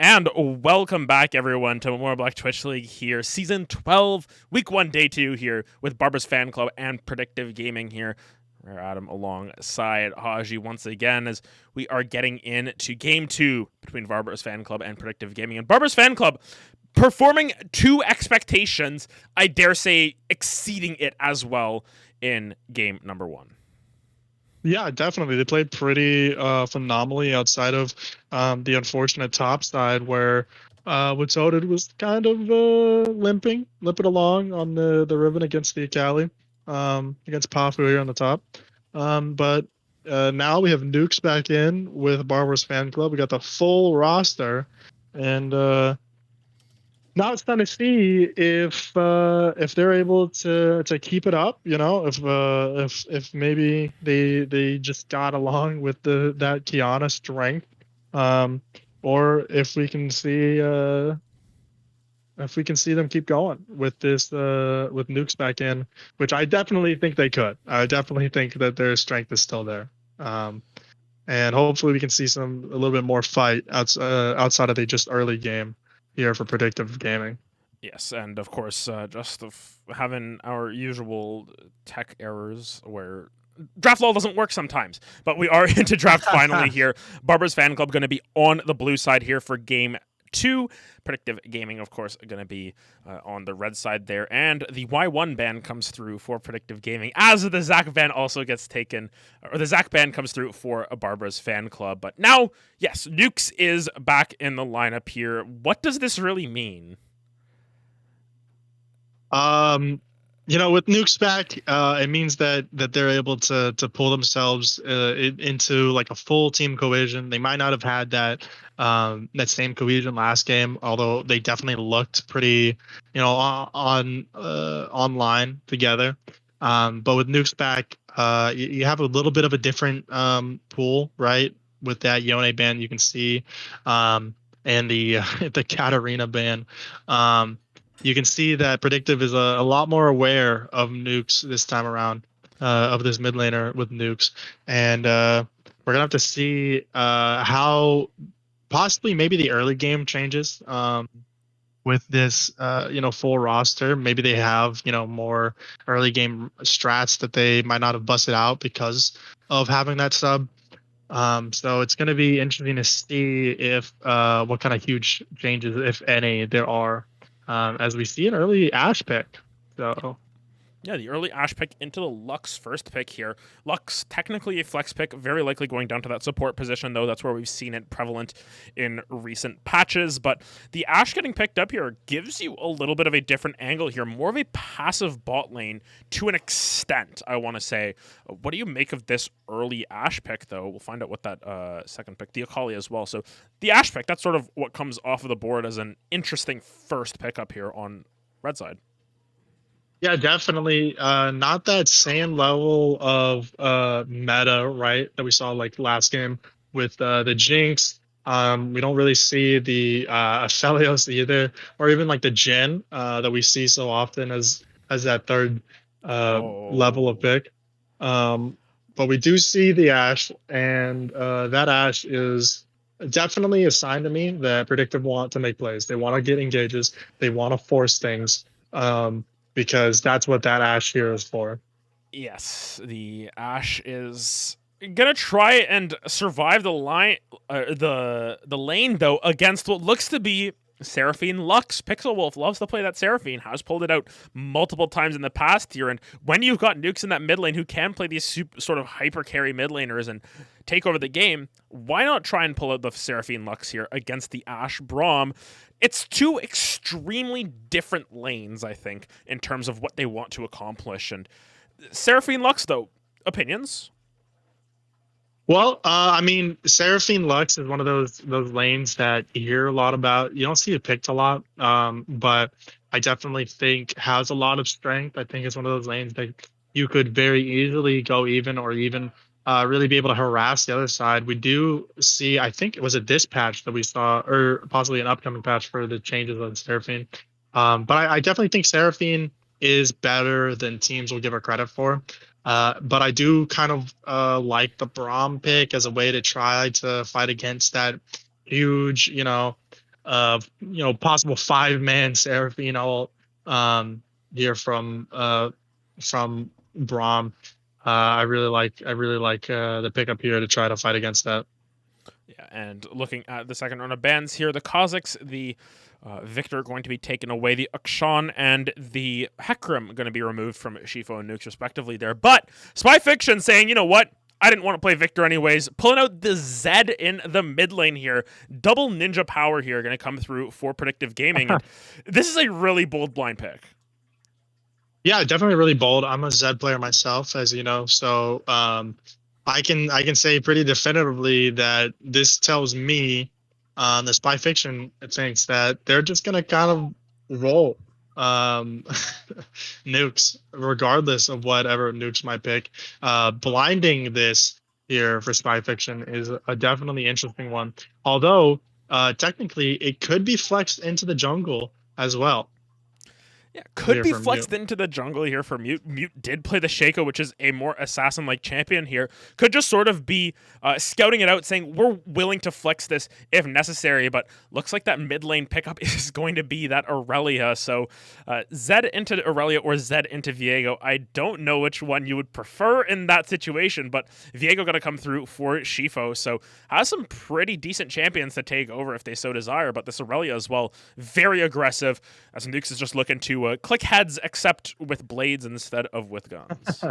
And welcome back, everyone, to Memorial Black Twitch League here, Season 12, Week 1, Day 2 here, with Barbara's Fan Club and Predictive Gaming here. RareAdam alongside Haji once again as we are getting into Game 2 between Barbara's Fan Club and Predictive Gaming. And Barbara's Fan Club performing to expectations, I dare say exceeding it as well in game number 1. Yeah, definitely. They played pretty phenomenally outside of the unfortunate top side where Witsoted was kind of limping along on the ribbon against the Akali, against Pafu here on the top. But now we have Nukes back in with Barbar's Fan Club. We got the full roster, and now it's time to see if they're able to keep it up. You know, if maybe they just got along with that Kiana strength, or if we can see them keep going with this with Nukes back in, which I definitely think they could. I definitely think that their strength is still there. And hopefully we can see a little bit more fight outside of the just early game here for Predictive Gaming. Yes, and of course, just having our usual tech errors where draft law doesn't work sometimes, but we are into draft finally here. Barbara's Fan Club going to be on the blue side here for game 2. Predictive Gaming, of course, going to be on the red side there. And the Y1 ban comes through for Predictive Gaming, as the Zach ban also gets taken, or the Zach ban comes through for Barbara's Fan Club. But now, yes, Nukes is back in the lineup here. What does this really mean? With Nukes back, it means that they're able to pull themselves into like a full team cohesion. They might not have had that same cohesion last game, although they definitely looked pretty, online together. But with Nukes back, you have a little bit of a different pool, right? With that Yone ban, you can see, and the the Katarina ban. You can see that Predictive is a lot more aware of Nukes this time around, of this mid laner with Nukes. And we're going to have to see how possibly maybe the early game changes with this, full roster. Maybe they have, more early game strats that they might not have busted out because of having that sub. So it's going to be interesting to see if what kind of huge changes, if any, there are. As we see an early Ash pick. So yeah, the early Ash pick into the Lux first pick here. Lux, technically a flex pick, very likely going down to that support position, though. That's where we've seen it prevalent in recent patches. But the Ash getting picked up here gives you a little bit of a different angle here, more of a passive bot lane to an extent, I want to say. What do you make of this early Ash pick, though? We'll find out what that second pick, the Akali as well. So the Ash pick, that's sort of what comes off of the board as an interesting first pick up here on red side. yeah, definitely not that same level of meta, right, that we saw like last game with the Jinx. We don't really see the Aphelios either, or even like the Jhin that we see so often as that third level of pick. But we do see the Ash, and that Ash is definitely a sign to me that Predictive want to make plays. They want to get engages. They want to force things. Because that's what that Ash here is for. Yes, the Ash is gonna try and survive the line, the lane though against what looks to be Seraphine Lux. Pixel Wolf loves to play that Seraphine, has pulled it out multiple times in the past year, and when you've got Nukes in that mid lane who can play these sort of hyper carry mid laners and take over the game, why not try and pull out the Seraphine Lux here against the Ash Braum? It's two extremely different lanes, I think, in terms of what they want to accomplish. And Seraphine Lux, though, opinions? Well, I mean, Seraphine Lux is one of those lanes that you hear a lot about. You don't see it picked a lot, but I definitely think has a lot of strength. I think it's one of those lanes that you could very easily go even, or even really be able to harass the other side. We do see, I think it was a this patch that we saw, or possibly an upcoming patch for the changes on Seraphine. But I definitely think Seraphine is better than teams will give her credit for. But I do kind of like the Braum pick as a way to try to fight against that huge, possible 5-man Seraphine ult here from Braum. I really like the pickup here to try to fight against that. Yeah, and looking at the second round of bans here, the Kazakhs, the Victor going to be taken away, the Akshan and the Hekrim going to be removed from Shifo and Nukes respectively there. But Spy Fiction saying, you know what? I didn't want to play Victor anyways. Pulling out the Zed in the mid lane here. Double ninja power here going to come through for Predictive Gaming. And this is a really bold blind pick. Yeah, definitely really bold. I'm a Zed player myself, as you know, so I can say pretty definitively that this tells me, the Spy Fiction thinks that they're just gonna kind of roll um, nukes, regardless of whatever nukes might pick. Blinding this here for Spy Fiction is a definitely interesting one. Although technically it could be flexed into the jungle as well. Yeah, could Here be from you. flexed into the jungle here for Mute. Mute did play the Shaco, which is a more assassin-like champion here. Could just sort of be scouting it out, saying we're willing to flex this if necessary. But looks like that mid lane pickup is going to be that Aurelia. So Zed into Aurelia or Zed into Viego. I don't know which one you would prefer in that situation, but Viego going to come through for Shifo. So has some pretty decent champions to take over if they so desire. But this Aurelia as well, very aggressive. As Nukes is just looking to click heads, except with blades instead of with guns.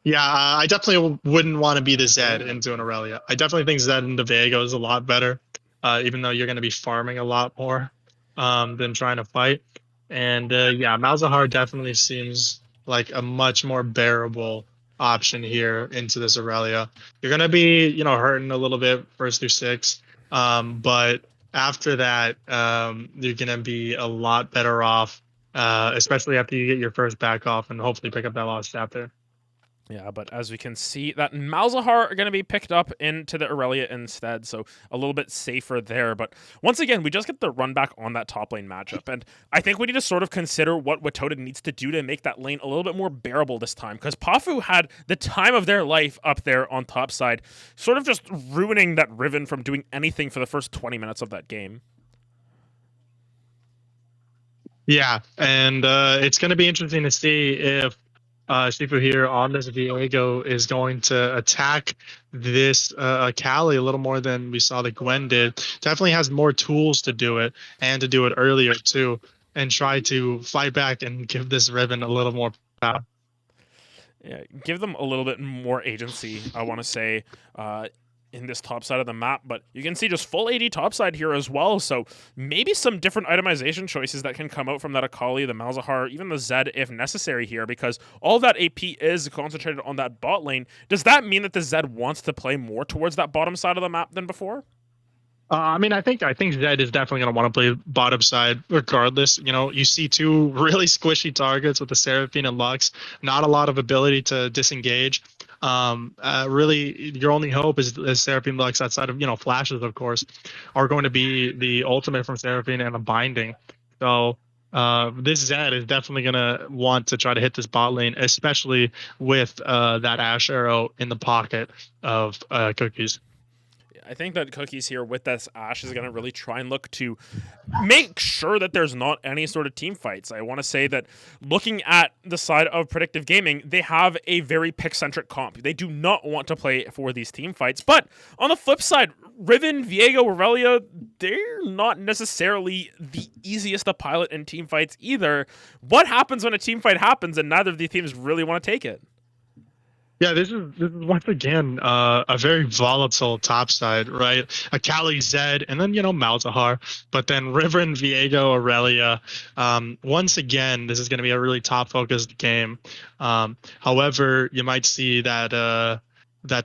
Yeah, I definitely wouldn't want to be the Zed into an Aurelia. I definitely think Zed into Viego is a lot better, even though you're going to be farming a lot more than trying to fight. And yeah, Malzahar definitely seems like a much more bearable option here into this Aurelia. You're going to be, hurting a little bit first through six, but after that, you're going to be a lot better off, especially after you get your first back off and hopefully pick up that lost staff there. Yeah, but as we can see, that Malzahar are going to be picked up into the Aurelia instead, so a little bit safer there. But once again, we just get the run back on that top lane matchup, and I think we need to sort of consider what Watoda needs to do to make that lane a little bit more bearable this time, because Pafu had the time of their life up there on top side, sort of just ruining that Riven from doing anything for the first 20 minutes of that game. Yeah, and it's going to be interesting to see if Shifu here on this Viego is going to attack this Akali a little more than we saw that Gwen did. Definitely has more tools to do it and to do it earlier too, and try to fight back and give this Riven a little more power. Yeah, give them a little bit more agency, I want to say, in this top side of the map. But you can see just full AD top side here as well. So maybe some different itemization choices that can come out from that Akali, the Malzahar, even the Zed if necessary here, because all that AP is concentrated on that bot lane. Does that mean that the Zed wants to play more towards that bottom side of the map than before? I mean, I think Zed is definitely going to want to play bottom side regardless. You see two really squishy targets with the Seraphine and Lux. Not a lot of ability to disengage. Really, your only hope is Seraphine Lux outside of flashes, of course, are going to be the ultimate from Seraphine and a binding. So this Zed is definitely going to want to try to hit this bot lane, especially with that Ash arrow in the pocket of Cookies. I think that Cookies here with this Ashe is going to really try and look to make sure that there's not any sort of team fights. I want to say that looking at the side of Predictive Gaming, they have a very pick-centric comp. They do not want to play for these team fights. But on the flip side, Riven, Viego, Aurelia, they're not necessarily the easiest to pilot in team fights either. What happens when a team fight happens and neither of these teams really want to take it? Yeah, this is once again a very volatile top side, right? Akali Zed, and then Malzahar, but then Riven, Viego, Aurelia. Once again, this is going to be a really top focused game. However, you might see that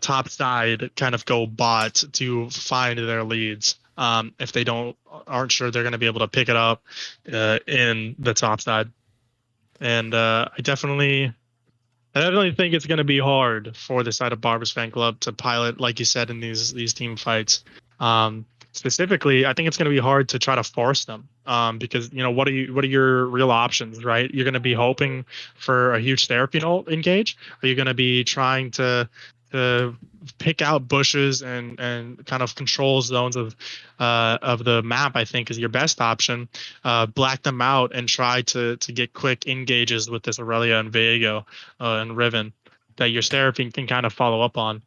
top side kind of go bot to find their leads. If they aren't sure they're going to be able to pick it up in the top side, and I definitely think it's going to be hard for the side of Barber's Fanclub to pilot, like you said, in these team fights. Specifically, I think it's going to be hard to try to force them because what are your real options, right? You're going to be hoping for a huge therapy engage. Are you going to be trying to to pick out bushes and kind of control zones of the map, I think is your best option. Black them out and try to get quick engages with this Aurelia and Viego and Riven that your Seraphine can kind of follow up on.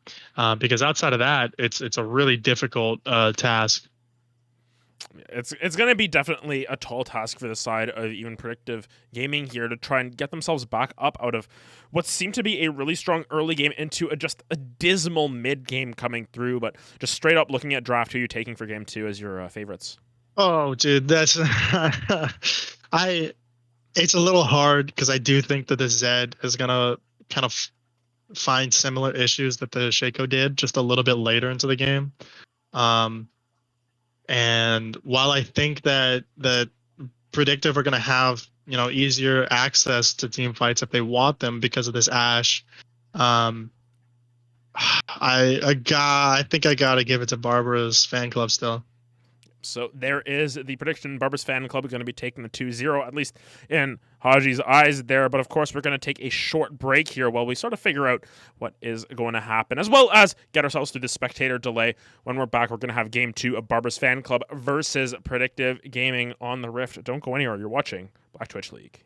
Because outside of that, it's a really difficult task. It's going to be definitely a tall task for the side of even Predictive Gaming here to try and get themselves back up out of what seemed to be a really strong early game into just a dismal mid game coming through. But just straight up looking at draft, who are you taking for game 2 as your favorites? Oh, dude, that's I. It's a little hard because I do think that the Zed is gonna kind of find similar issues that the Shaco did just a little bit later into the game. Um, and while I think that Predictive are going to have easier access to team fights if they want them because of this Ash, um, I think I gotta give it to Barbara's fan club still. So there is the prediction. Barbara's Fan Club is going to be taking the 2-0, at least in Haji's eyes there. But of course, we're going to take a short break here while we sort of figure out what is going to happen, as well as get ourselves through the spectator delay. When we're back, we're going to have game 2 of Barbara's Fan Club versus Predictive Gaming on the Rift. Don't go anywhere. You're watching Black Twitch League.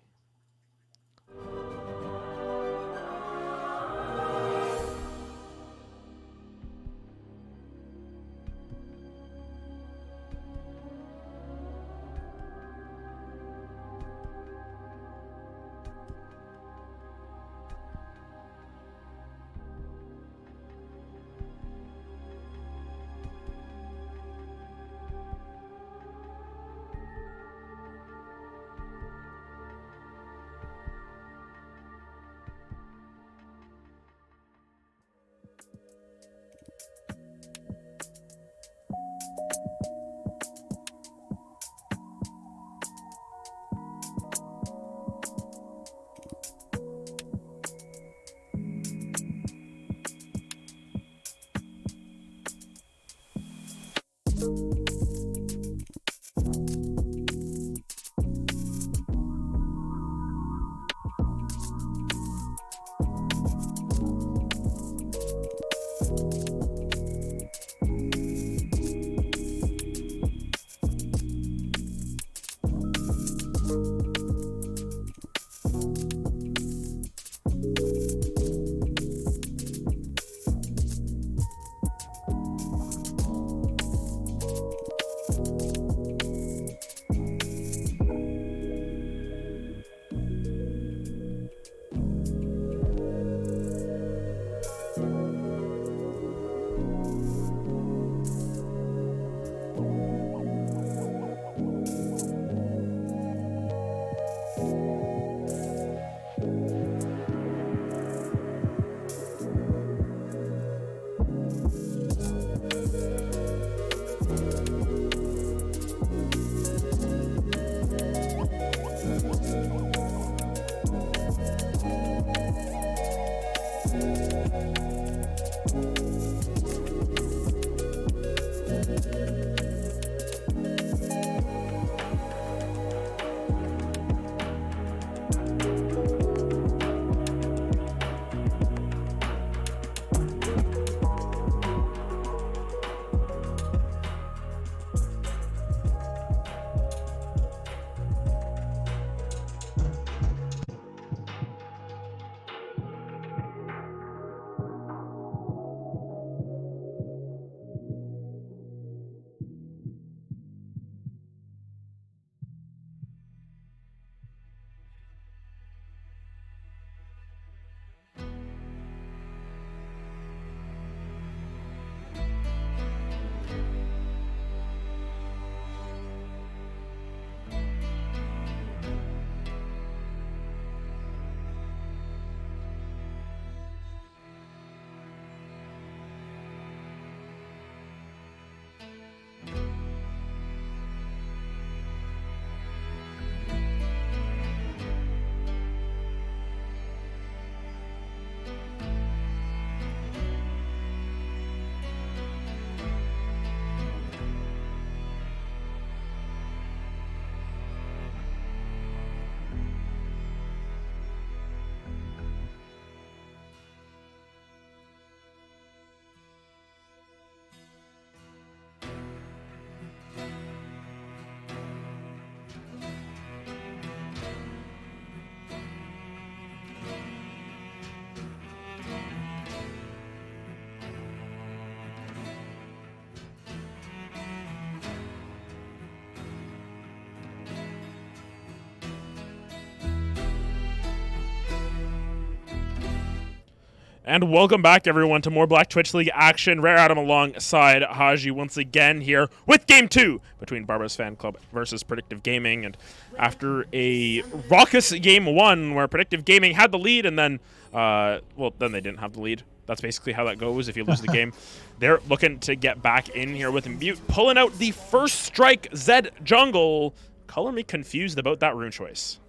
And welcome back, everyone, to more Black Twitch League action. RareAdam alongside Haji once again here with Game 2 between Barbara's Fanclub versus Predictive Gaming. And after a raucous Game 1 where Predictive Gaming had the lead and then, then they didn't have the lead. That's basically how that goes if you lose the game. They're looking to get back in here with Mute, pulling out the first strike Zed jungle. Color me confused about that rune choice.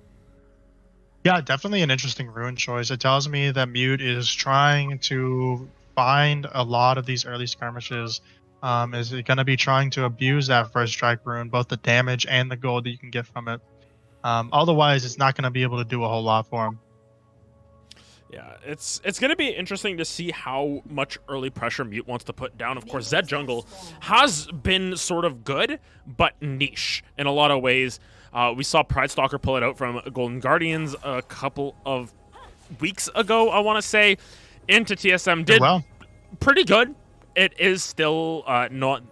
Yeah, definitely an interesting rune choice. It tells me that Mute is trying to find a lot of these early skirmishes. Is it going to be trying to abuse that first strike rune, both the damage and the gold that you can get from it? Otherwise, it's not going to be able to do a whole lot for him. Yeah, it's going to be interesting to see how much early pressure Mute wants to put down. Of course, Zed jungle has been sort of good, but niche in a lot of ways. We saw Pride Stalker pull it out from Golden Guardians a couple of weeks ago, I want to say, into TSM. Did pretty good. It is still not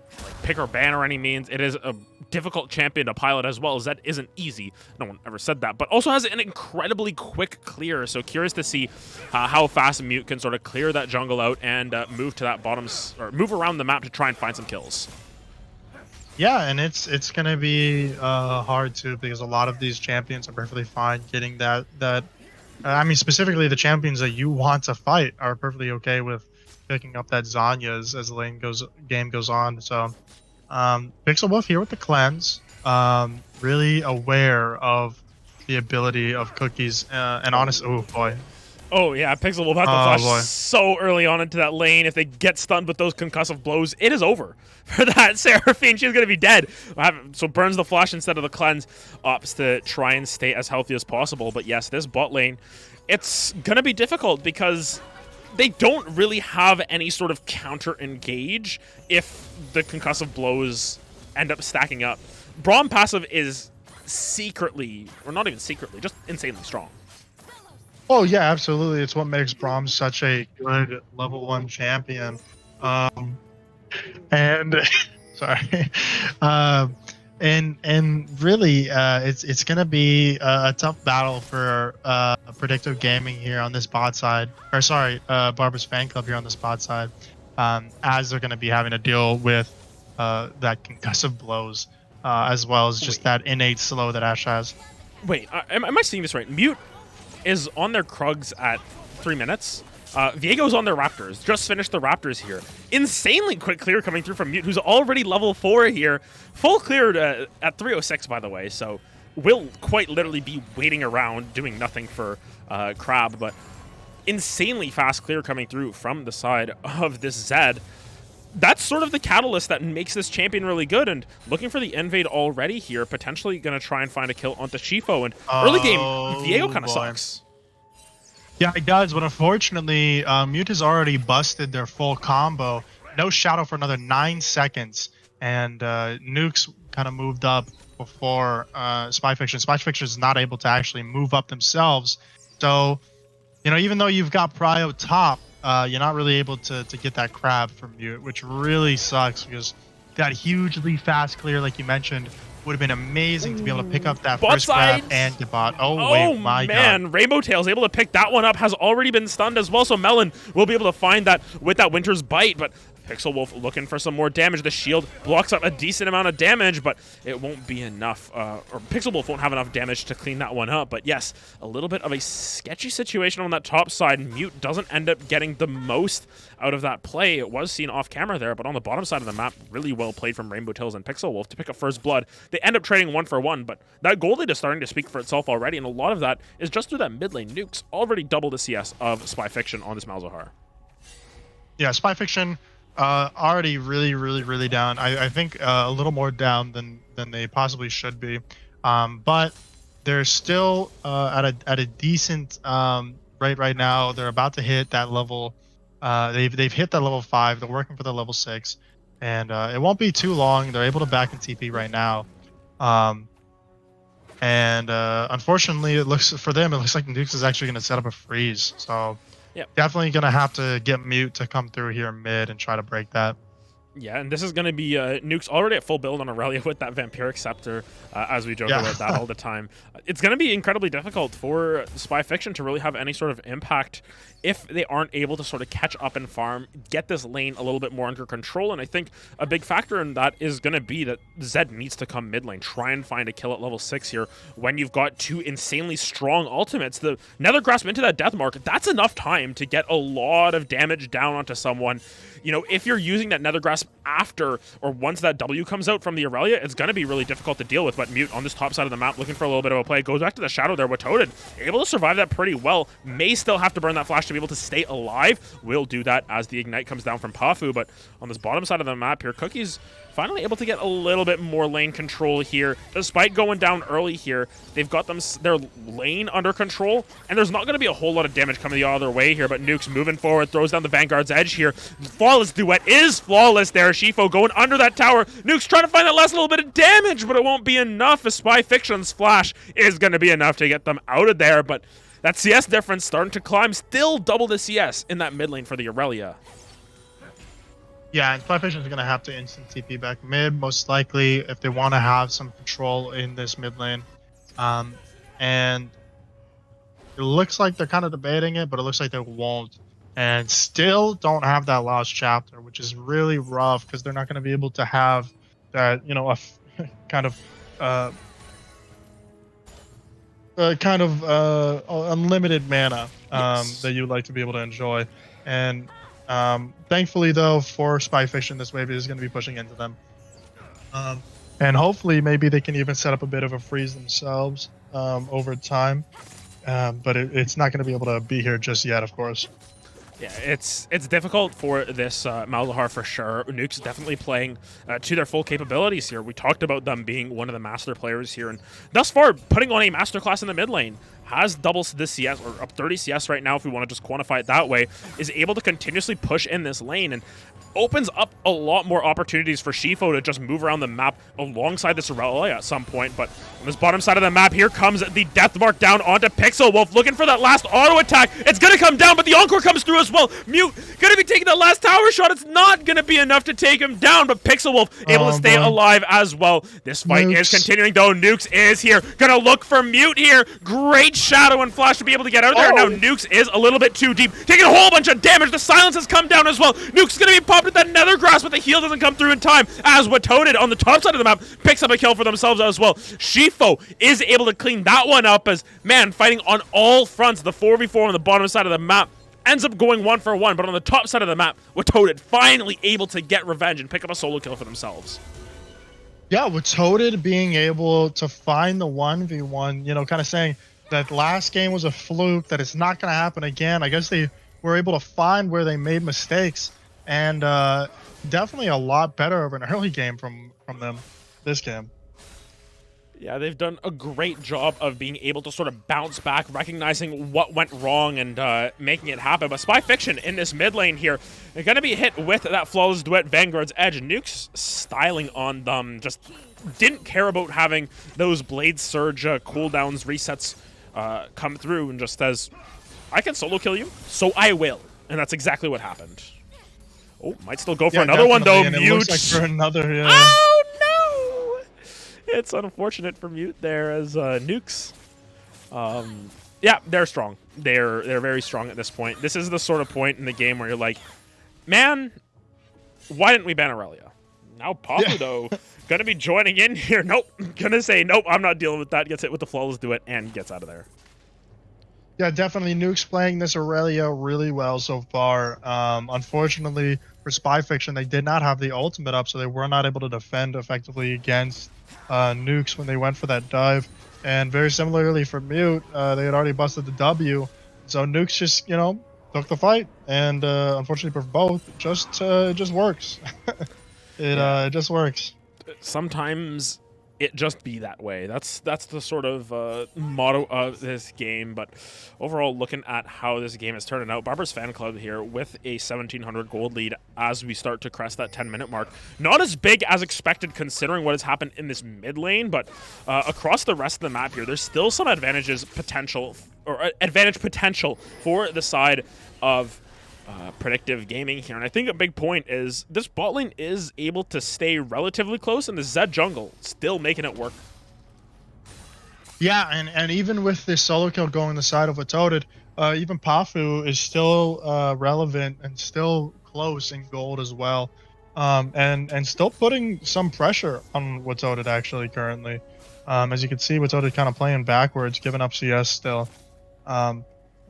pick or ban or any means. It is a difficult champion to pilot as well, as that isn't easy. No one ever said that, but also has an incredibly quick clear. So curious to see how fast Mute can sort of clear that jungle out and move to that move around the map to try and find some kills. Yeah, and it's gonna be hard too, because a lot of these champions are perfectly fine getting that. I mean, specifically the champions that you want to fight are perfectly okay with picking up that Zanya as the game goes on. So, Pixel Wolf here with the cleanse, really aware of the ability of Cookies, and honest. Oh boy. Oh yeah, Pixel will have to flash so early on into that lane. If they get stunned with those concussive blows, it is over for that Seraphine. She's going to be dead. So burns the flash instead of the cleanse, opts to try and stay as healthy as possible. But yes, this bot lane, it's going to be difficult because they don't really have any sort of counter engage if the concussive blows end up stacking up. Braum passive is secretly, or not even secretly, just insanely strong. Oh yeah, absolutely. It's what makes Braum such a good level 1 champion. And sorry, and really, it's gonna be a tough battle for Predictive Gaming here on this bot side, or sorry, Barbara's Fanclub here on this bot side, as they're gonna be having to deal with that concussive blows, as well as just that innate slow that Ashe has. Wait, am I seeing this right? Mute is on their Krugs at 3 minutes. Viego's on their Raptors. Just finished the Raptors here. Insanely quick clear coming through from Mute, who's already level 4 here. Full cleared at 306, by the way, so will quite literally be waiting around doing nothing for Crab, but insanely fast clear coming through from the side of this Zed. That's sort of the catalyst that makes this champion really good, and looking for the invade already here, potentially going to try and find a kill onto Shifo, and early game, Viego kind of sucks. Yeah, it does, but unfortunately, Mute has already busted their full combo. No Shadow for another 9 seconds, and Nukes kind of moved up before Spy Fiction. Spy Fiction is not able to actually move up themselves, so, you know, even though you've got Prio top, you're not really able to get that Crab from Mute, which really sucks, because that hugely fast clear, like you mentioned, would have been amazing to be able to pick up that first Crab and get bot. Oh wait, my man, God. Rainbow Tail's able to pick that one up, has already been stunned as well, so Melon will be able to find that with that Winter's Bite, but Pixel Wolf looking for some more damage. The shield blocks up a decent amount of damage, but it won't be enough, or Pixel Wolf won't have enough damage to clean that one up. But yes, a little bit of a sketchy situation on that top side. Mute doesn't end up getting the most out of that play. It was seen off camera there, but on the bottom side of the map, really well played from Rainbow Tails and Pixel Wolf to pick up first blood. They end up trading 1 for 1, but that gold lead is starting to speak for itself already, and a lot of that is just through that mid lane. Nukes already double the CS of Spy Fiction on this Malzahar. Yeah, Spy Fiction already really down. I think a little more down than they possibly should be, but they're still at a decent rate right now. They're about to hit that level. They've hit that level 5. They're working for the level 6, and it won't be too long. They're able to back in TP right now, and unfortunately, it looks like Nukes is actually going to set up a freeze. So. Yep. Definitely going to have to get Mute to come through here mid and try to break that. Yeah, and this is going to be Nuke's already at full build on Aurelia with that Vampiric Scepter, as we joke about that all the time. It's going to be incredibly difficult for Spy Fiction to really have any sort of impact if they aren't able to sort of catch up and farm, get this lane a little bit more under control. And I think a big factor in that is going to be that Zed needs to come mid lane, try and find a kill at level 6 here when you've got two insanely strong ultimates. The Nether Grasp into that death mark, that's enough time to get a lot of damage down onto someone. You know, if you're using that Nether Grasp after or once that W comes out from the Aurelia, it's going to be really difficult to deal with. But Mute on this top side of the map looking for a little bit of a play. Goes back to the Shadow there with Toted. Able to survive that pretty well. May still have to burn that flash to be able to stay alive. Will do that as the Ignite comes down from Pafu. But on this bottom side of the map here, Cookie's finally able to get a little bit more lane control here. Despite going down early here, they've got their lane under control, and there's not going to be a whole lot of damage coming the other way here, but Nuke's moving forward, throws down the Vanguard's edge here. Flawless duet is flawless there. Shifo going under that tower. Nuke's trying to find that last little bit of damage, but it won't be enough. A Spy Fiction's flash is going to be enough to get them out of there, but that CS difference starting to climb. Still double the CS in that mid lane for the Aurelia. Yeah, and Spy Fiction is going to have to instant TP back mid, most likely, if they want to have some control in this mid lane. And it looks like they're kind of debating it, but it looks like they won't. And still don't have that last chapter, which is really rough because they're not going to be able to have that, you know, a kind of unlimited mana that you'd like to be able to enjoy. And thankfully, though, for Spy Fiction, this wave is going to be pushing into them. And hopefully, maybe they can even set up a bit of a freeze themselves over time. But it's not going to be able to be here just yet, of course. Yeah, it's difficult for this Malzahar for sure. Nuke's definitely playing to their full capabilities here. We talked about them being one of the master players here, and thus far putting on a masterclass in the mid lane. Has doubles this CS, or up 30 CS right now if we want to just quantify it that way, is able to continuously push in this lane and opens up a lot more opportunities for Shifo to just move around the map alongside this Aurelia at some point. But on this bottom side of the map, here comes the death mark down onto Pixel Wolf, looking for that last auto attack. It's going to come down, but the Encore comes through as well. Mute going to be taking that last tower shot. It's not going to be enough to take him down, but Pixel Wolf able to stay alive as well. This fight is continuing, though. Nukes is here. Going to look for Mute here. Great shadow and flash to be able to get out of there. Now Nukes is a little bit too deep, taking a whole bunch of damage. The silence has come down as well. Nukes going to be popped with that Nether Grasp, but the heal doesn't come through in time, as Watoted on the top side of the map picks up a kill for themselves as well. Shifo is able to clean that one up as, man, fighting on all fronts. The 4v4 on the bottom side of the map ends up going 1-for-1, but on the top side of the map, Watoted finally able to get revenge and pick up a solo kill for themselves. Yeah, Watoted being able to find the 1v1, you know, kind of saying that last game was a fluke, that it's not going to happen again. I guess they were able to find where they made mistakes, and definitely a lot better of an early game from them this game. Yeah, they've done a great job of being able to sort of bounce back, recognizing what went wrong and making it happen. But Spy Fiction in this mid lane here, they're going to be hit with that Flawless Duet Vanguard's Edge. Nuke's styling on them just didn't care about having those Blade Surge cooldowns, resets come through, and just says, I can solo kill you, so I will. And that's exactly what happened. Oh, might still go for another one, though. And Mute. it looks like for another, yeah. Oh, no! It's unfortunate for Mute there as Nukes. Yeah, they're strong. They're very strong at this point. This is the sort of point in the game where you're like, man, why didn't we ban Aurelia? Now Papu, though, gonna be joining in here. Nope. Gonna say, nope, I'm not dealing with that. Gets hit with the Flawless Duet and gets out of there. Yeah, definitely Nuke's playing this Aurelia really well so far. Unfortunately, for Spy Fiction, they did not have the ultimate up, so they were not able to defend effectively against Nukes when they went for that dive. And very similarly for Mute, they had already busted the W, so Nukes just, you know, took the fight. And unfortunately for both, it just works. It just works. Sometimes it just be that way. That's the sort of motto of this game. But overall, looking at how this game is turning out, Barber's Fanclub here with a 1,700 gold lead as we start to crest that 10-minute mark. Not as big as expected considering what has happened in this mid lane, but across the rest of the map here, there's still some advantage potential for the side of Predictive Gaming here, and I think a big point is this bot lane is able to stay relatively close, and the Zed jungle still making it work. Yeah, and even with this solo kill going the side of Watoted, even Pafu is still relevant and still close in gold as well, and still putting some pressure on Watoted actually currently. As you can see, Watoted kind of playing backwards, giving up CS still, and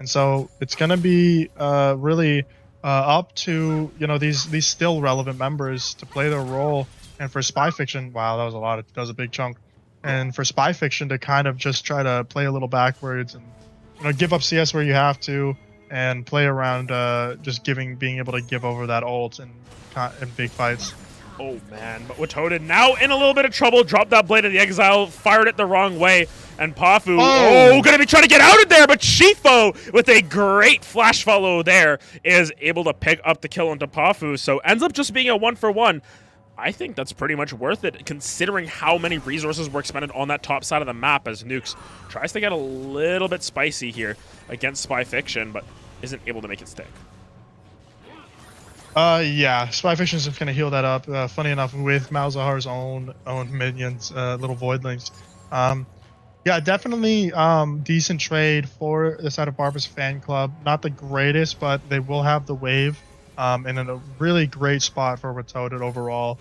so it's gonna be really up to these still relevant members to play their role. And for Spy Fiction, wow, that was a lot. That was a big chunk. And for Spy Fiction to kind of just try to play a little backwards and give up CS where you have to, and play around just being able to give over that ult in big fights. Oh man, but Watoted now in a little bit of trouble. Dropped that Blade of the Exile, fired it the wrong way, and Pafu, gonna be trying to get out of there, but Shifo, with a great flash follow there, is able to pick up the kill onto Pafu, so ends up just being a 1-for-1. I think that's pretty much worth it, considering how many resources were expended on that top side of the map, as Nukes tries to get a little bit spicy here against Spy Fiction, but isn't able to make it stick. Yeah, Spy Fiction is going to heal that up. Funny enough, with Malzahar's own minions, little voidlings. Yeah, definitely decent trade for the side of Barber's fan club. Not the greatest, but they will have the wave, and in a really great spot for Watoted overall.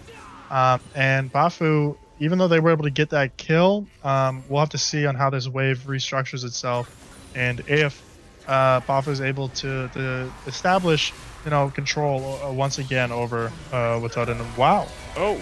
And Bafu, even though they were able to get that kill, we'll have to see on how this wave restructures itself, and if Bafu is able to establish control once again over Watoden. And wow. Oh,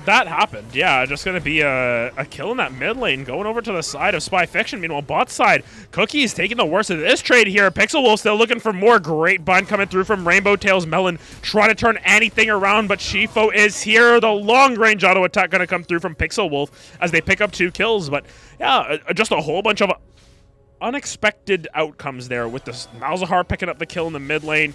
that happened. Yeah, just going to be a kill in that mid lane, going over to the side of Spy Fiction. Meanwhile, bot side, Cookie's taking the worst of this trade here. Pixel Wolf still looking for more. Great bind coming through from Rainbow Tails Melon, trying to turn anything around, but Shifo is here. The long-range auto attack going to come through from Pixel Wolf as they pick up 2 kills. But yeah, just a whole bunch of unexpected outcomes there, with the Malzahar picking up the kill in the mid lane.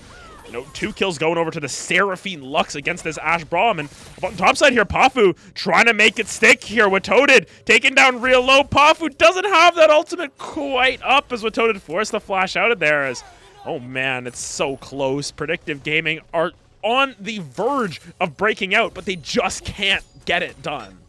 2 kills going over to the Seraphine Lux against this Ashe Braum. And on top side here, Pafu trying to make it stick here. Watoted taking down real low. Pafu doesn't have that ultimate quite up as Watoted forced the flash out of there. As, oh man, it's so close. Predictive Gaming are on the verge of breaking out, but they just can't get it done.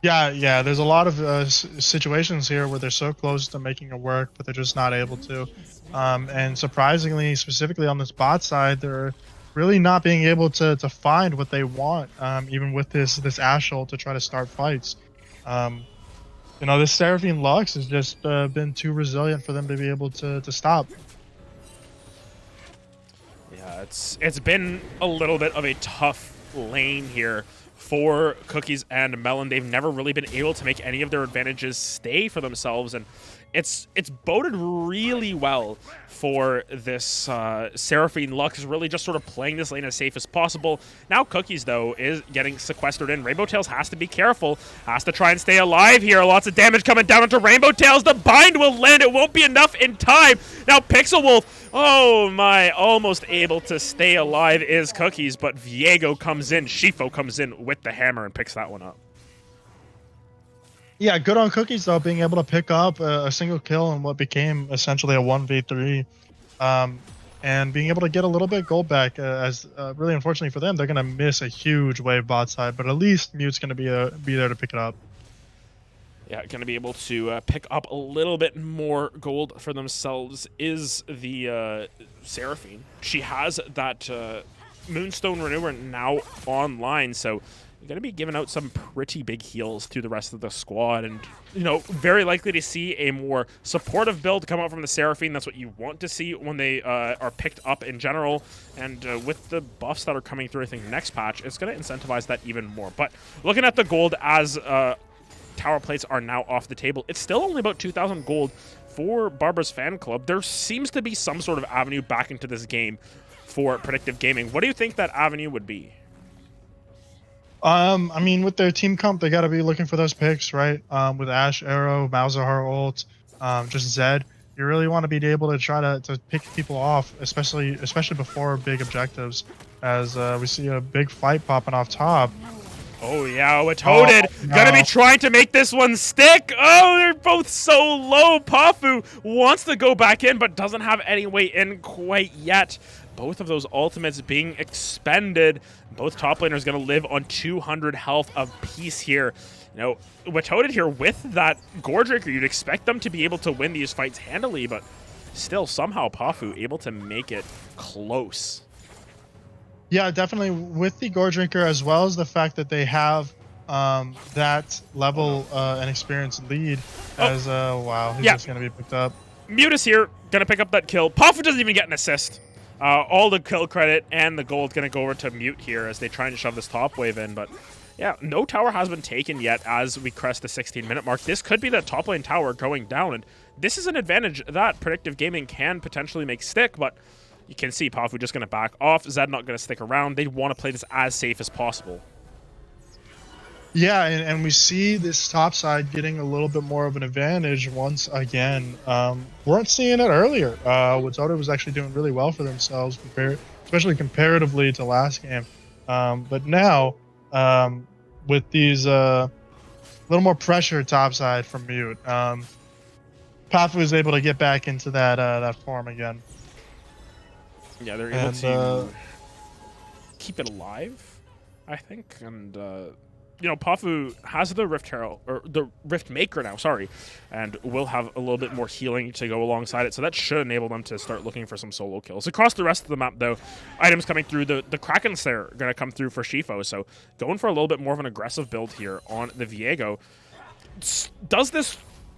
Yeah, there's a lot of situations here where they're so close to making it work, but they're just not able to. And surprisingly, specifically on this bot side, they're really not being able to find what they want, even with this Ashe ult to try to start fights. This Seraphine Lux has just been too resilient for them to be able to stop. Yeah, it's been a little bit of a tough lane here for Cookies and Melon. They've never really been able to make any of their advantages stay for themselves, and it's boded really well for this Seraphine Lux, really just sort of playing this lane as safe as possible. Now Cookies, though, is getting sequestered in. Rainbow Tails has to be careful, has to try and stay alive here. Lots of damage coming down onto Rainbow Tails. The bind will land. It won't be enough in time. Now Pixel Wolf, oh my, almost able to stay alive is Cookies, but Viego comes in, Shifo comes in with the hammer and picks that one up. Yeah, good on Cookies, though, being able to pick up a single kill in what became essentially a 1v3. And being able to get a little bit gold back, as really unfortunately for them, they're going to miss a huge wave bot side, but at least Mute's going to be there to pick it up. Yeah, going to be able to pick up a little bit more gold for themselves is the Seraphine. She has that Moonstone Renewer now online, so you're going to be giving out some pretty big heals through the rest of the squad, and very likely to see a more supportive build come out from the Seraphine. That's what you want to see when they are picked up in general, and with the buffs that are coming through, I think, next patch, it's going to incentivize that even more. But looking at the gold as tower plates are now off the table, it's still only about 2,000 gold for Barbara's fan club. There seems to be some sort of avenue back into this game for Predictive Gaming. What do you think that avenue would be? I mean, with their team comp, they got to be looking for those picks, right? With Ashe, Arrow, Malzahar ult, just Zed. You really want to be able to try to pick people off, especially before big objectives, as we see a big fight popping off top. Oh yeah, Watoted no. gonna be trying to make this one stick. Oh, they're both so low. Pafu wants to go back in, but doesn't have any way in quite yet. Both of those ultimates being expended. Both top laners gonna live on 200 health apiece here. You know, Watoted here with that Gore Drinker, you'd expect them to be able to win these fights handily, but still somehow Pafu able to make it close. Yeah, definitely with the Gore Drinker, as well as the fact that they have that level and experience lead. As wow, he's just gonna be picked up. Mutus here gonna pick up that kill. Pafu doesn't even get an assist. All the kill credit and the gold gonna go over to Mute here as they try and shove this top wave in, but yeah, no tower has been taken yet as we crest the 16-minute mark. This could be the top lane tower going down, and this is an advantage that Predictive Gaming can potentially make stick, but you can see Pafu just going to back off. Zed not going to stick around. They want to play this as safe as possible. Yeah, and we see this top side getting a little bit more of an advantage once again. Weren't seeing it earlier. Watoted was actually doing really well for themselves, especially comparatively to last game. But now, with these little more pressure topside from Mute, Pafu is able to get back into that form again. Yeah, they're able to keep it alive, I think, and you know, Pafu has the Rift Herald, or the Rift Maker now, sorry, and will have a little bit more healing to go alongside it, so that should enable them to start looking for some solo kills. Across the rest of the map, though, items coming through, the Kraken Slayer are going to come through for Shifo, so going for a little bit more of an aggressive build here on the Viego.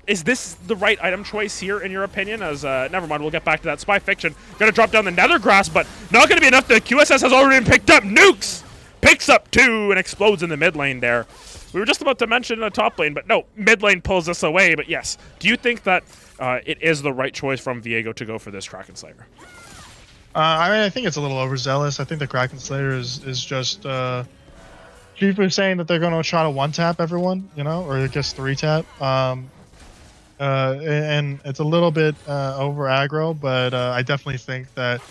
Is this the right item choice here, in your opinion? As never mind, we'll get back to that. Spy Fiction gonna drop down the Nether Grass, but not gonna be enough. The QSS has already been picked up. Nukes picks up 2 and explodes in the mid lane there. We were just about to mention the top lane, but no, mid lane pulls us away. But yes, do you think that it is the right choice from Viego to go for this Kraken Slayer? I mean, I think it's a little overzealous. I think the Kraken Slayer is just chiefly saying that they're going to try to one-tap everyone, you know, or just 3-tap. And it's a little bit over aggro, but I definitely think that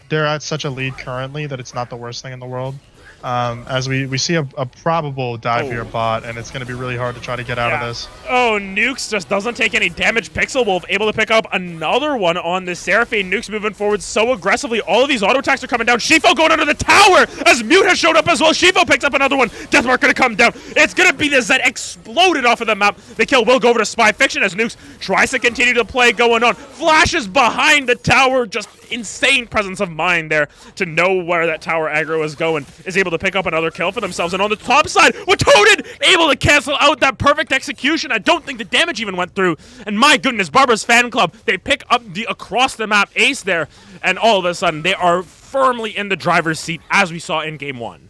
they're at such a lead currently that it's not the worst thing in the world. As we see a probable dive here bot, and it's going to be really hard to try to get out of this. Oh, Nukes just doesn't take any damage. Pixel Wolf able to pick up another one on the Seraphine. Nukes moving forward so aggressively. All of these auto attacks are coming down. Shifo going under the tower as Mute has showed up as well. Shifo picks up another one. Deathmark going to come down. It's going to be the Zed exploded off of the map. The kill will go over to Spy Fiction as Nukes tries to continue to play going on. Flashes behind the tower. Just insane presence of mind there to know where that tower aggro is going. Is able to pick up another kill for themselves. And on the top side, Watoted able to cancel out that perfect execution. I don't think the damage even went through. And my goodness, Barbara's Fanclub, they pick up the across the map ace there. And all of a sudden, they are firmly in the driver's seat as we saw in game 1.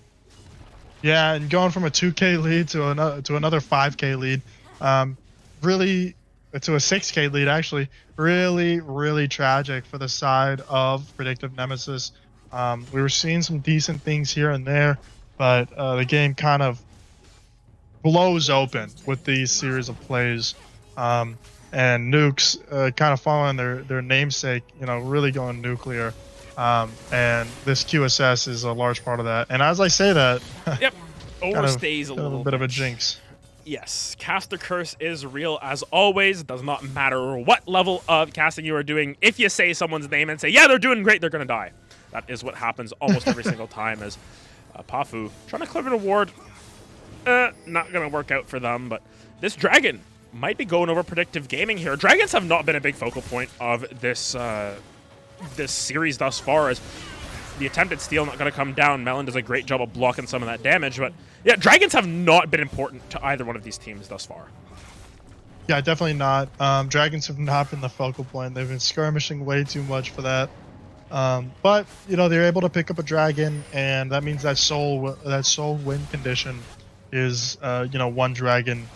Yeah, and going from a 2K lead to another 5K lead, really to a 6K lead actually, really tragic for the side of Predictive Nemesis. We were seeing some decent things here and there, but the game kind of blows open with these series of plays. And Nukes kind of following their namesake, you know, really going nuclear. And this QSS is a large part of that. And as I say that, yep, overstays a little bit of a jinx. Yes, Caster Curse is real as always. Does not matter what level of casting you are doing. If you say someone's name and say, yeah, they're doing great, they're going to die. That is what happens almost every single time as Pafu trying to clear an award. Not going to work out for them, but this Dragon might be going over Predictive Gaming here. Dragons have not been a big focal point of this this series thus far, as the attempted steal not going to come down. Melon does a great job of blocking some of that damage, but yeah, Dragons have not been important to either one of these teams thus far. Yeah, definitely not. Dragons have not been the focal point. They've been skirmishing way too much for that. But you know, they're able to pick up a dragon, and that means that soul win condition is you know, one dragon,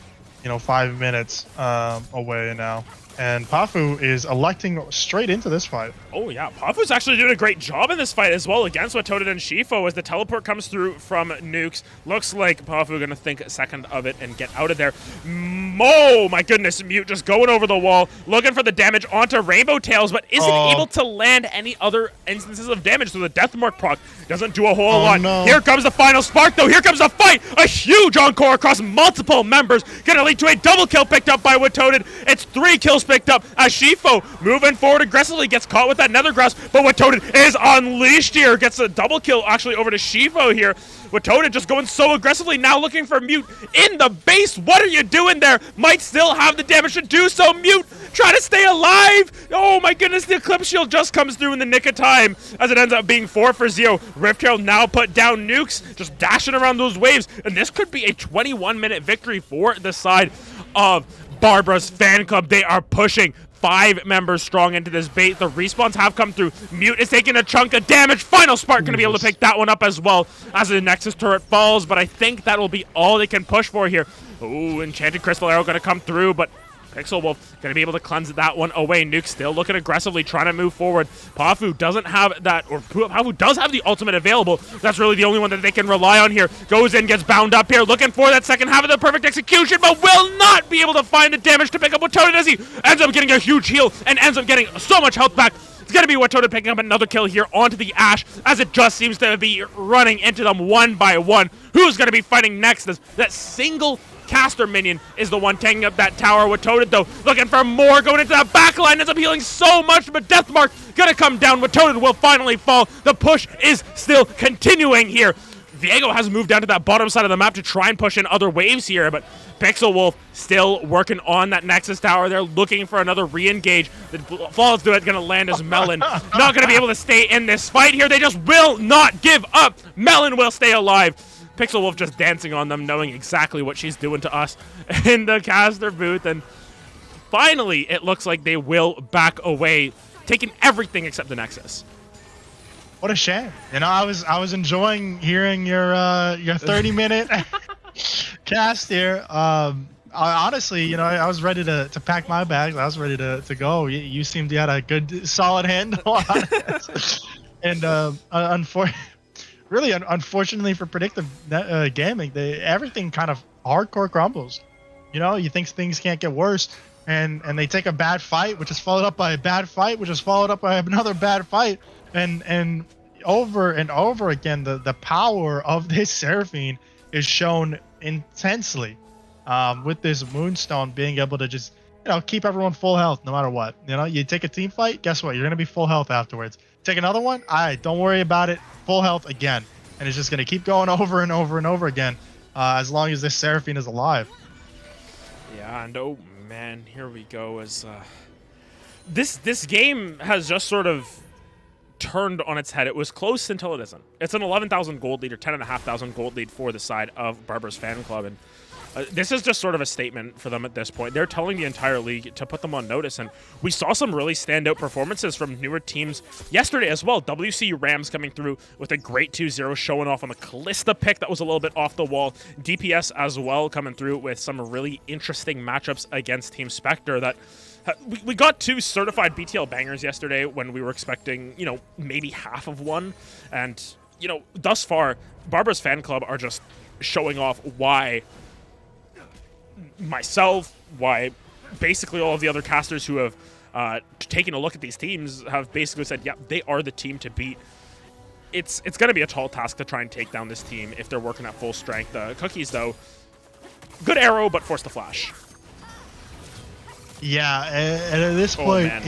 you know, 5 minutes away now. And Pafu is electing straight into this fight. Oh yeah, Pafu's actually doing a great job in this fight as well against Watoted and Shifo as the teleport comes through from Nukes. Looks like Pafu gonna think a second of it and get out of there. Oh my goodness, Mute just going over the wall, looking for the damage onto Rainbow Tails, but isn't able to land any other instances of damage, so the Death Mark proc doesn't do a whole lot. No. Here comes the final spark though, here comes the fight! A huge encore across multiple members, gonna lead to a double kill picked up by Watoted. It's 3 kills picked up as Shifo moving forward aggressively, gets caught with that Nether Grasp, but Watoted is unleashed here, gets a double kill actually over to Shifo here. Watoted just going so aggressively, now looking for Mute in the base. What are you doing there? Might still have the damage to do so. Mute trying to stay alive. Oh my goodness, the Eclipse Shield just comes through in the nick of time as it ends up being 4 for 0. Riftail now put down Nukes, just dashing around those waves, and this could be a 21-minute victory for the side of Barbara's fan club. They are pushing 5 members strong into this bait. The respawns have come through. Mute is taking a chunk of damage. Final Spark going to be able to pick that one up as well as the Nexus turret falls, but I think that will be all they can push for here. Ooh, Enchanted Crystal Arrow going to come through, but Pixel Wolf going to be able to cleanse that one away. Nuke still looking aggressively, trying to move forward. Pafu doesn't have that, or Pafu does have the ultimate available. That's really the only one that they can rely on here. Goes in, gets bound up here, looking for that second half of the perfect execution, but will not be able to find the damage to pick up Watoted as he ends up getting a huge heal and ends up getting so much health back. It's going to be Watoted picking up another kill here onto the Ashe as it just seems to be running into them one by one. Who's going to be fighting next? That single caster minion is the one taking up that tower. Watoted though looking for more, going into that back line, ends up healing so much, but Deathmark gonna come down. Watoted will finally fall. The push is still continuing here. Viego has moved down to that bottom side of the map to try and push in other waves here, but Pixel Wolf still working on that Nexus tower. They're looking for another re-engage. The falls through it, gonna land as Melon. Not gonna be able to stay in this fight here. They just will not give up. Melon will stay alive. Pixel Wolf just dancing on them, knowing exactly what she's doing to us in the caster booth. And finally, it looks like they will back away, taking everything except the Nexus. What a shame. You know, I was enjoying hearing your 30-minute cast here. Honestly, you know, I was ready to pack my bags. I was ready to go. You seemed you had a good, solid handle on it. And unfortunately for Predictive Gaming, everything kind of hardcore crumbles. You know, you think things can't get worse, and they take a bad fight, which is followed up by a bad fight, which is followed up by another bad fight, and over and over again, the power of this Seraphine is shown intensely, with this Moonstone being able to just, you know, keep everyone full health no matter what. You know, you take a team fight, guess what? You're gonna be full health afterwards. Take another one, don't worry about it. Full health again, and it's just gonna keep going over and over and over again, as long as this Seraphine is alive. Yeah, and oh man, here we go. As this game has just sort of turned on its head. It was close until it isn't. It's an 11,000 gold lead or 10,500 gold lead for the side of Barbara's fan club, and this is just sort of a statement for them at this point. They're telling the entire league to put them on notice, and we saw some really standout performances from newer teams yesterday as well. WC Rams coming through with a great 2-0, showing off on the Callista pick that was a little bit off the wall. DPS as well coming through with some really interesting matchups against Team Spectre that we got 2 certified BTL bangers yesterday when we were expecting, you know, maybe half of one. And, you know, thus far, Barbara's fan club are just showing off why myself, why basically all of the other casters who have taken a look at these teams have basically said, yeah, they are the team to beat. It's going to be a tall task to try and take down this team if they're working at full strength. Cookies, though, good arrow, but forced to flash. Yeah, and at this point, man,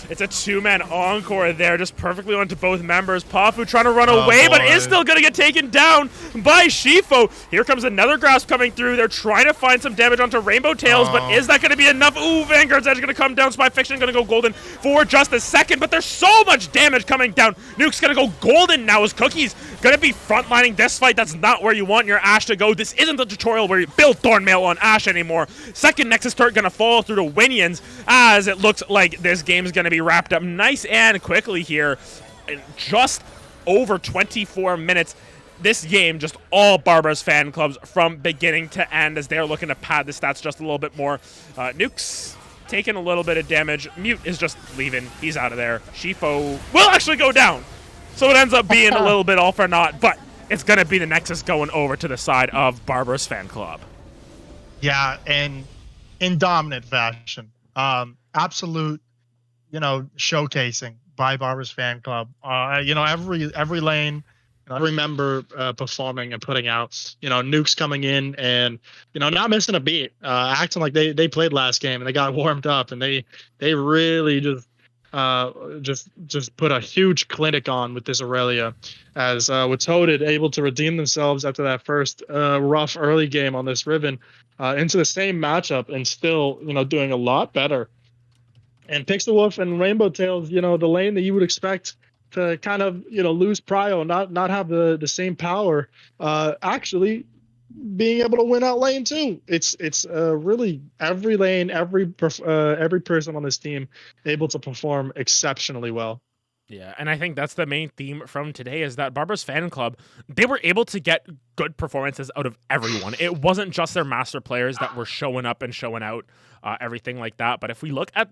it's a 2-man encore there, just perfectly onto both members. Pafu trying to run away, but is still going to get taken down by Shifo. Here comes another grasp coming through. They're trying to find some damage onto Rainbow Tails, but is that going to be enough? Ooh, Vanguard's Edge going to come down. Spy Fiction going to go golden for just a second, but there's so much damage coming down. Nuke's going to go golden now as Cookies going to be frontlining this fight. That's not where you want your Ashe to go. This isn't the tutorial where you build Thornmail on Ashe anymore. Second Nexus turret going to fall through to Winions as it looks like this game's going to be wrapped up nice and quickly here. In just over 24 minutes. This game, just all Barbara's fan clubs from beginning to end as they're looking to pad the stats just a little bit more. Nukes taking a little bit of damage. Mute is just leaving. He's out of there. Shifo will actually go down. So it ends up being a little bit all for naught, but it's going to be the Nexus going over to the side of Barbarous Fanclub. Yeah, and in dominant fashion. Absolute, showcasing by Barbarous Fanclub. Every lane, I remember performing and putting out, nukes coming in and, not missing a beat, acting like they played last game and they got warmed up and they really just put a huge clinic on with this Aurelia, as with Toaded able to redeem themselves after that first rough early game on this Riven into the same matchup and still doing a lot better. And Pixel Wolf and Rainbow Tails, the lane that you would expect to kind of lose prio, not have the same power, actually being able to win out lane too. It's really every lane, every person on this team able to perform exceptionally well. Yeah, and I think that's the main theme from today is that Barbarous Fanclub, they were able to get good performances out of everyone. It wasn't just their master players that were showing up and showing out, everything like that. But if we look at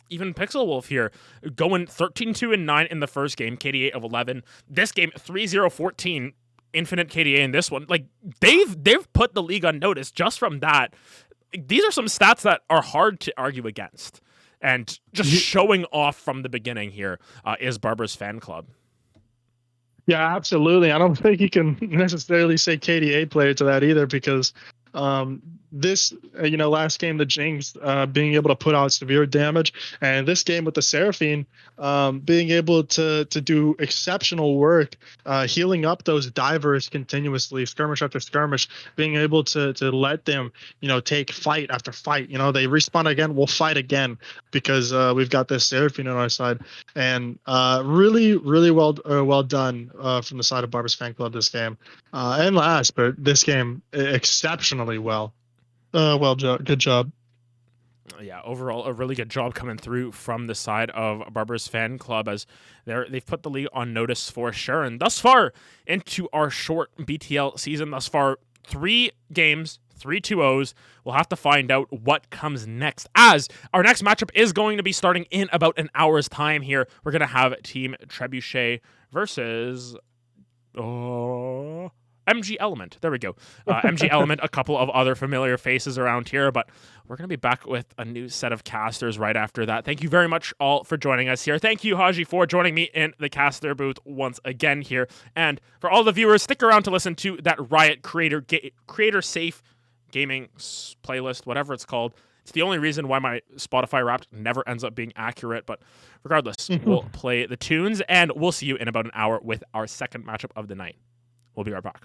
even Pixel Wolf here, going 13-2-9 in the first game, KDA of 11. This game, 3-0-14. Infinite KDA in this one. Like they've put the league on notice just from that. These are some stats that are hard to argue against, and just showing off from the beginning here is Barbarous Fanclub. Yeah, absolutely. I don't think you can necessarily say KDA player to that either, because this last game, the Jinx being able to put out severe damage, and this game with the Seraphine being able to do exceptional work healing up those divers continuously, skirmish after skirmish, being able to let them take fight after fight. They respawn again, we'll fight again, because we've got this Seraphine on our side. And really well done from the side of Barbarous Fanclub this game. And last, but this game exceptionally well. Good job. Yeah, overall, a really good job coming through from the side of Barbarous Fanclub, as they've put the league on notice for sure. And thus far into our short BTL season, thus far, 3 games, 3 2-0s. We'll have to find out what comes next, as our next matchup is going to be starting in about an hour's time here. We're going to have Team Trebuchet versus MG Element. There we go. MG Element, a couple of other familiar faces around here, but we're going to be back with a new set of casters right after that. Thank you very much all for joining us here. Thank you, Haji, for joining me in the caster booth once again here. And for all the viewers, stick around to listen to that Riot Creator Safe Gaming playlist, whatever it's called. It's the only reason why my Spotify Wrapped never ends up being accurate, but regardless, we'll play the tunes, and we'll see you in about an hour with our second matchup of the night. We'll be right back.